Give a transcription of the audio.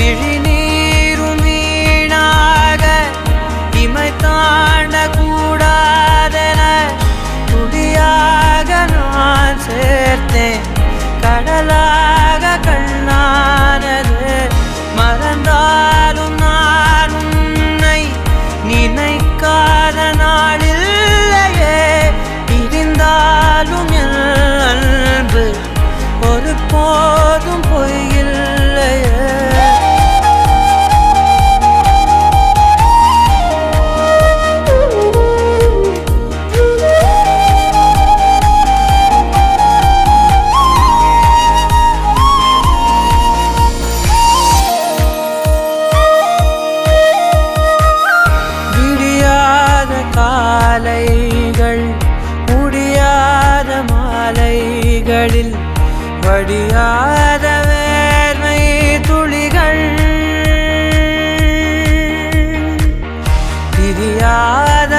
இழிநீரும் வீணாக இமை தாண்டக்கூடாதென துடியாக நான் சேர்த்தேன். கடலாக கண்ணானது மறந்தாலும் நான் உன்னை நினைக்காத நாளில்லையே. இருந்தாலும் என் அன்பு ஒரு போதும் பொய்யில்லையே. காலைகள் முடியாத மாலைகளில் வடியாத வேர்வை துளிகள் பிரியாத